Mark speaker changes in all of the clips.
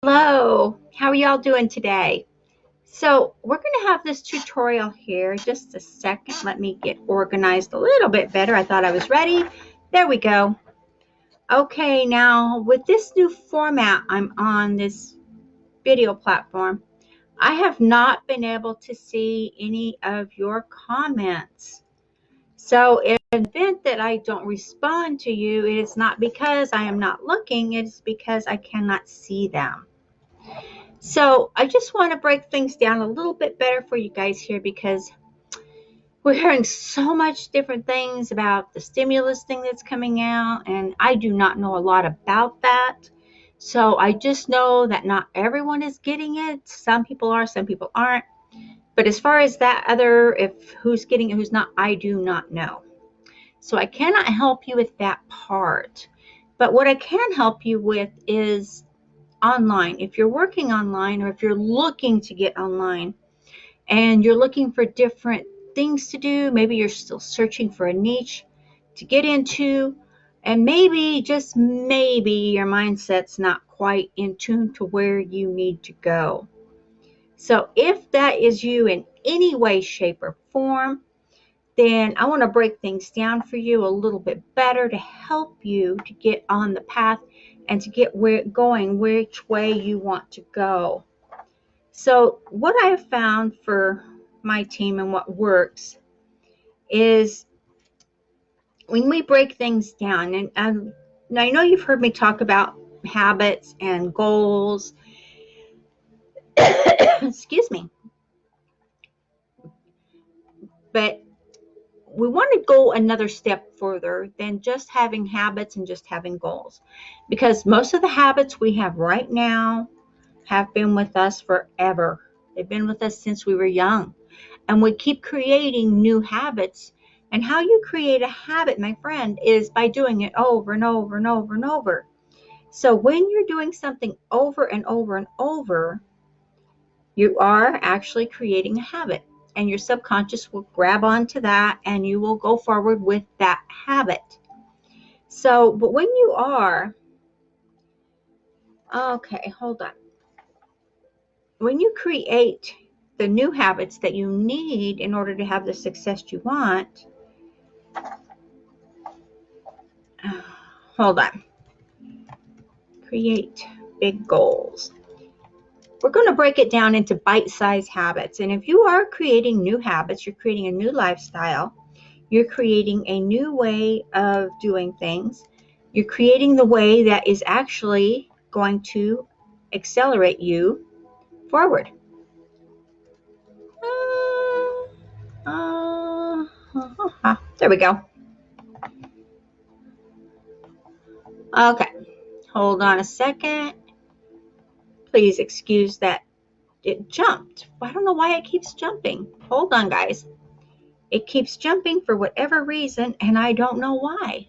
Speaker 1: Hello, how are y'all doing today? So we're going to have this tutorial here. Just a second. Let me get organized a little bit better. I thought I was ready. There we go. Okay, now with this new format, I'm on this video platform. I have not been able to see any of your comments. So in the event that I don't respond to you, it is not because I am not looking, it is because I cannot see them. So I just want to break things down a little bit better for you guys here because we're hearing so much different things about the stimulus thing that's coming out, and I do not know a lot about that. So I just know that not everyone is getting it. Some people are, some people aren't. But as far as that other, if who's getting it, who's not, I do not know. So I cannot help you with that part. But what I can help you with is online. If you're working online or if you're looking to get online and you're looking for different things to do, maybe you're still searching for a niche to get into, and maybe, just maybe, your mindset's not quite in tune to where you need to go. So if that is you in any way, shape, or form, then I want to break things down for you a little bit better to help you to get on the path and to get going which way you want to go. So what I have found for my team and what works is when we break things down, and I know you've heard me talk about habits and goals. Excuse me. But we want to go another step further than just having habits and just having goals, because most of the habits we have right now have been with us forever. They've been with us since we were young, and we keep creating new habits. And how you create a habit, my friend, is by doing it over and over and over and over. So when you're doing something over and over and over, you are actually creating a habit, and your subconscious will grab onto that and you will go forward with that habit. So, but when you are, okay, hold on. When you create the new habits that you need in order to have the success you want, hold on. Create big goals. We're going to break it down into bite-sized habits. And if you are creating new habits, you're creating a new lifestyle, you're creating a new way of doing things, you're creating the way that is actually going to accelerate you forward. There we go. Okay, hold on a second. Please excuse that it jumped. I don't know why it keeps jumping. Hold on, guys. It keeps jumping for whatever reason, and I don't know why.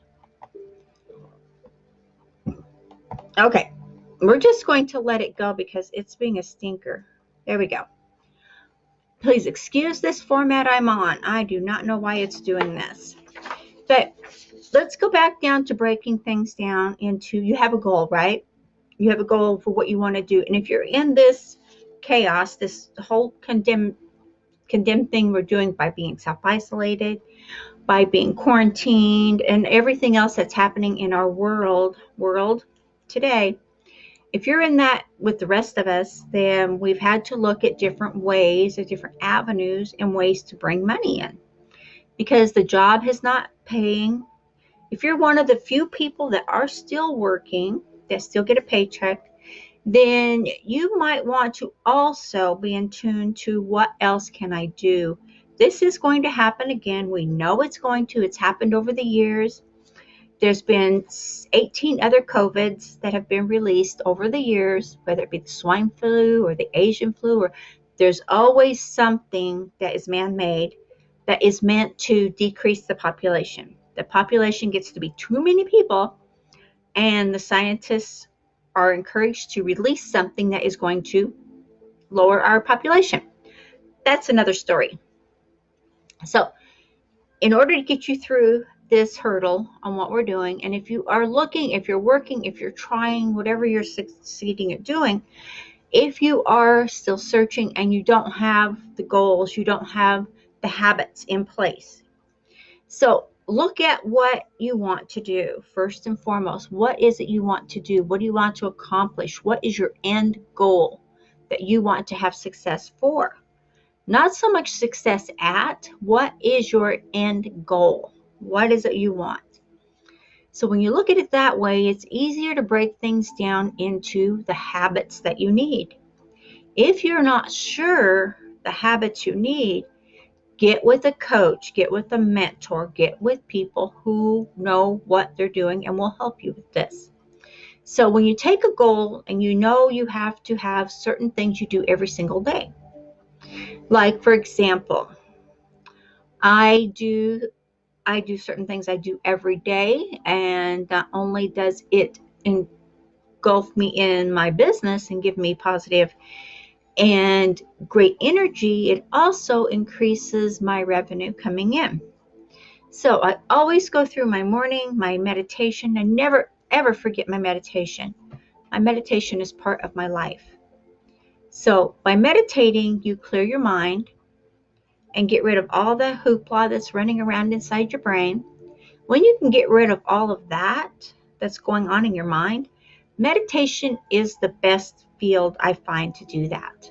Speaker 1: Okay, we're just going to let it go because it's being a stinker. There we go. Please excuse this format I'm on. I do not know why it's doing this. But let's go back down to breaking things down into, you have a goal, right? You have a goal for what you want to do. And if you're in this chaos, this whole condemned thing we're doing by being self-isolated, by being quarantined, and everything else that's happening in our world today, if you're in that with the rest of us, then we've had to look at different ways, at different avenues and ways to bring money in, because the job is not paying. If you're one of the few people that are still working, that still get a paycheck, then you might want to also be in tune to what else can I do. This is going to happen again. We know it's going to. It's happened over the years. There's been 18 other COVIDs that have been released over the years, whether it be the swine flu or the Asian flu, or there's always something that is man-made that is meant to decrease the population. The population gets to be too many people, and the scientists are encouraged to release something that is going to lower our population. That's another story. So in order to get you through this hurdle on what we're doing. And if you are looking, if you're working, if you're trying, whatever you're succeeding at doing, if you are still searching and you don't have the goals, you don't have the habits in place. So look at what you want to do first and foremost. What is it you want to do? What do you want to accomplish? What is your end goal that you want to have success for? Not so much success at, what is your end goal? What is it you want? So when you look at it that way, it's easier to break things down into the habits that you need. If you're not sure the habits you need, get with a coach, get with a mentor, get with people who know what they're doing and will help you with this. So when you take a goal and you know you have to have certain things you do every single day. Like for example, I do certain things I do every day, and not only does it engulf me in my business and give me positive and great energy, it also increases my revenue coming in. So I always go through my morning, my meditation. I never ever forget my meditation. My meditation is part of my life. So by meditating, you clear your mind and get rid of all the hoopla that's running around inside your brain. When you can get rid of all of that that's going on in your mind, meditation is the best field I find to do that.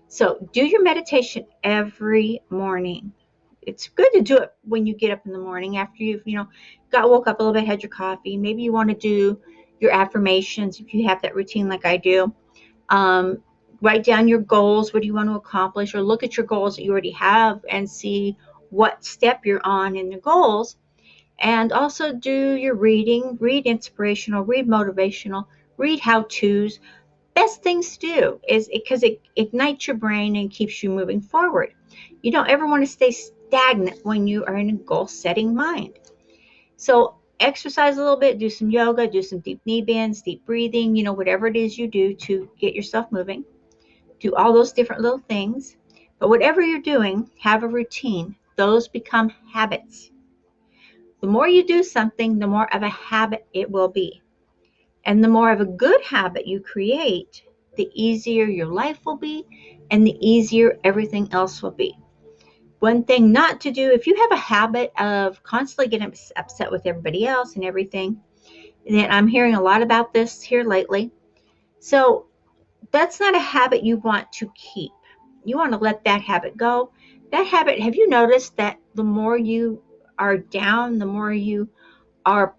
Speaker 1: So do your meditation every morning. It's good to do it when you get up in the morning after you've, woke up a little bit, had your coffee. Maybe you want to do your affirmations if you have that routine like I do. Write down your goals. What do you want to accomplish? Or look at your goals that you already have and see what step you're on in the goals. And also do your reading. Read inspirational, read motivational, read how-tos. Best things to do is because it ignites your brain and keeps you moving forward. You don't ever want to stay stagnant when you are in a goal-setting mind. So exercise a little bit, do some yoga, do some deep knee bends, deep breathing, whatever it is you do to get yourself moving. Do all those different little things. But whatever you're doing, have a routine. Those become habits. The more you do something, the more of a habit it will be. And the more of a good habit you create, the easier your life will be and the easier everything else will be. One thing not to do, if you have a habit of constantly getting upset with everybody else and everything, then I'm hearing a lot about this here lately. So that's not a habit you want to keep. You want to let that habit go. That habit, have you noticed that the more you are down, the more you are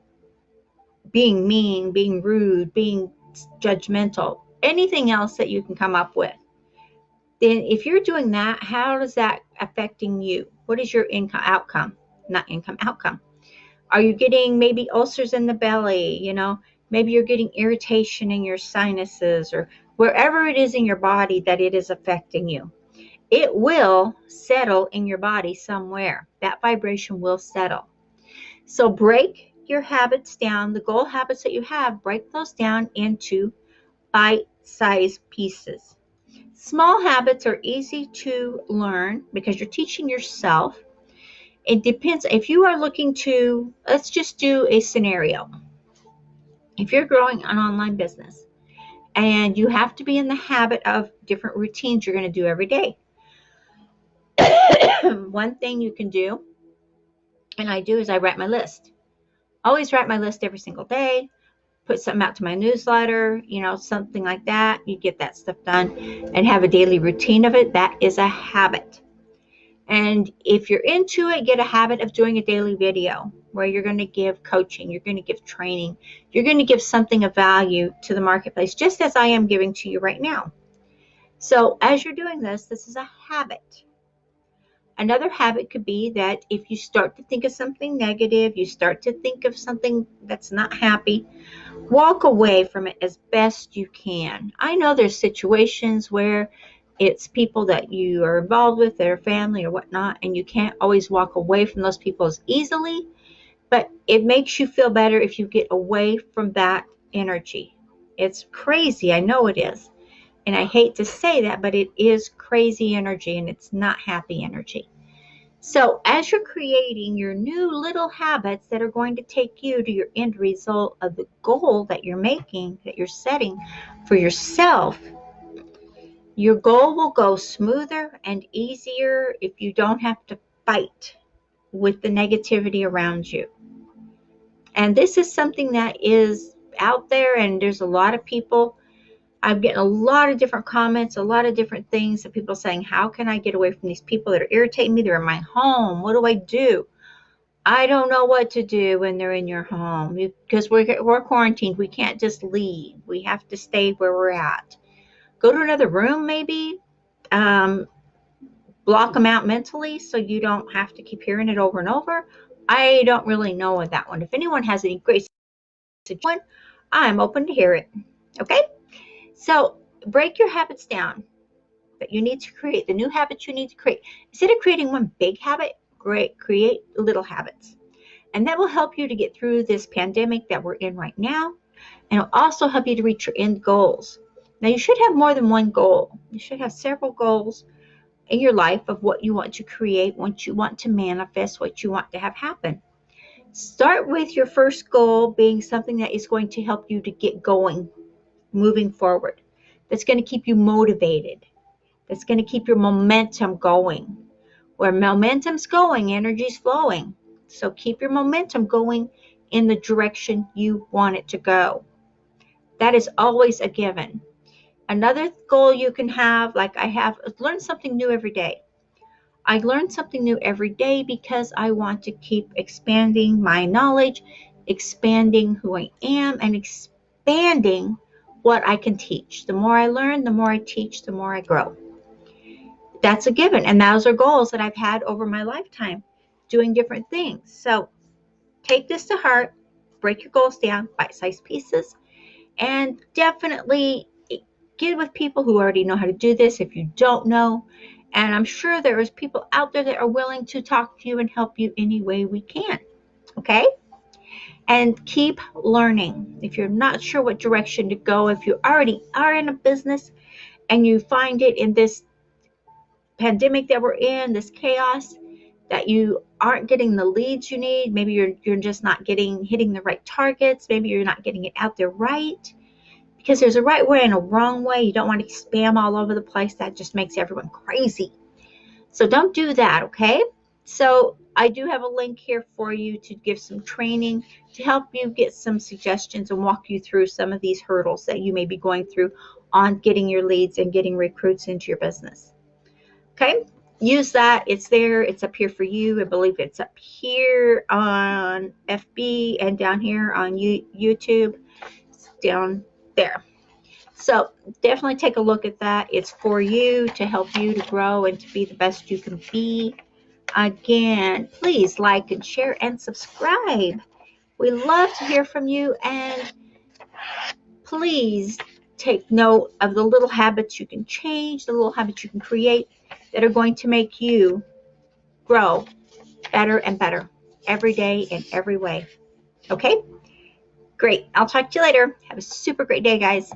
Speaker 1: being mean, being rude, being judgmental, anything else that you can come up with, then if you're doing that, how is that affecting you? What is your outcome? Are you getting maybe ulcers in the belly? Maybe you're getting irritation in your sinuses or wherever it is in your body that it is affecting you. It will settle in your body somewhere. That vibration will settle. So break your habits down, the goal habits that you have, break those down into bite-sized pieces. Small habits are easy to learn because you're teaching yourself. It depends. If you are looking to, let's just do a scenario. If you're growing an online business and you have to be in the habit of different routines you're going to do every day. One thing you can do, and I do, is I write my list. Always write my list every single day. Put something out to my newsletter, something like that. You get that stuff done and have a daily routine of it. That is a habit. And if you're into it, get a habit of doing a daily video where you're going to give coaching, you're going to give training, you're going to give something of value to the marketplace, just as I am giving to you right now. So as you're doing this is a habit. Another habit could be that if you start to think of something negative, you start to think of something that's not happy, walk away from it as best you can. I know there's situations where it's people that you are involved with, their family or whatnot, and you can't always walk away from those people as easily, but it makes you feel better if you get away from that energy. It's crazy, I know it is. And I hate to say that, but it is crazy energy and it's not happy energy. So as you're creating your new little habits that are going to take you to your end result of the goal that you're making, that you're setting for yourself, your goal will go smoother and easier if you don't have to fight with the negativity around you. And this is something that is out there, and there's a lot of people. I'm getting a lot of different comments, a lot of different things of people saying, how can I get away from these people that are irritating me? They're in my home. What do I do? I don't know what to do when they're in your home because we're quarantined. We can't just leave. We have to stay where we're at. Go to another room, maybe. Um, Block them out mentally so you don't have to keep hearing it over and over. I don't really know with that one. If anyone has any great suggestions, I'm open to hear it. Okay? So break your habits down that you need to create, the new habits you need to create. Instead of creating one big habit, create little habits. And that will help you to get through this pandemic that we're in right now. And it'll also help you to reach your end goals. Now, you should have more than one goal. You should have several goals in your life of what you want to create, what you want to manifest, what you want to have happen. Start with your first goal being something that is going to help you to get going, moving forward. That's going to keep you motivated. That's going to keep your momentum going. Where momentum's going, energy's flowing. So keep your momentum going in the direction you want it to go. That is always a given. Another goal you can have, like I have, is learn something new every day. I learn something new every day because I want to keep expanding my knowledge, expanding who I am, and expanding what I can teach. The more I learn, the more I teach, the more I grow. That's a given. And those are goals that I've had over my lifetime, doing different things. So take this to heart, break your goals down, bite-sized pieces, and definitely get with people who already know how to do this if you don't know. And I'm sure there is people out there that are willing to talk to you and help you any way we can. Okay? And keep learning. If you're not sure what direction to go, if you already are in a business and you find it in this pandemic that we're in, this chaos, that you aren't getting the leads you need, maybe you're just not hitting the right targets, maybe you're not getting it out there right, because there's a right way and a wrong way. You don't want to spam all over the place. That just makes everyone crazy. So don't do that, okay? So I do have a link here for you to give some training to help you get some suggestions and walk you through some of these hurdles that you may be going through on getting your leads and getting recruits into your business. Okay? Use that. It's there. It's up here for you. I believe it's up here on FB and down here on YouTube. It's down there. So definitely take a look at that. It's for you to help you to grow and to be the best you can be. Again, please like and share and subscribe. We love to hear from you, and please take note of the little habits you can change, the little habits you can create that are going to make you grow better and better every day in every way. Okay? Great. I'll talk to you later. Have a super great day, guys.